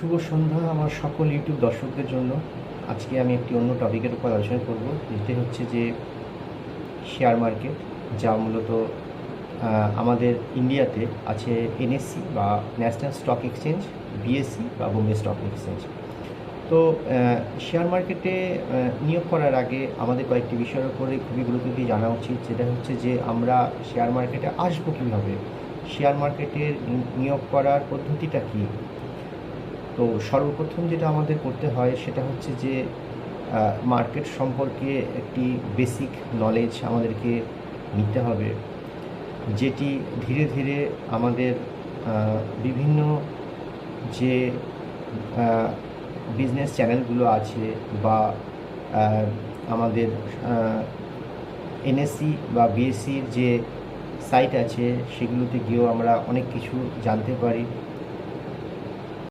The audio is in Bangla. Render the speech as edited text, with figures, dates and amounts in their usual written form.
শুভ সন্ধ্যা আমার সকল ইউটিউব দর্শকদের জন্য। আজকে আমি একটি অন্য টপিকের উপর আলোচনা করব, যেটি হচ্ছে যে শেয়ার মার্কেট, যা মূলত আমাদের ইন্ডিয়াতে আছে এনএসসি বা ন্যাশনাল স্টক এক্সচেঞ্জ, বিএসসি বা বোম্বে স্টক এক্সচেঞ্জ। তো শেয়ার মার্কেটে নিয়োগ করার আগে আমাদের কয়েকটি বিষয়ের উপরে খুবই গুরুত্ব দিয়ে জানা উচিত, যেটা হচ্ছে যে আমরা শেয়ার মার্কেটে আসবো কীভাবে, শেয়ার মার্কেটের নিয়োগ করার পদ্ধতিটা কী। তো সর্বপ্রথম যেটা আমাদের করতে হয় সেটা হচ্ছে যে মার্কেট সম্পর্কে একটি বেসিক নলেজ আমাদেরকে নিতে হবে, যেটি ধীরে ধীরে আমাদের বিভিন্ন যে বিজনেস চ্যানেলগুলো আছে বা আমাদের এনএসসি বা বিএসসির যে সাইট আছে সেগুলোতে গিয়েও আমরা অনেক কিছু জানতে পারি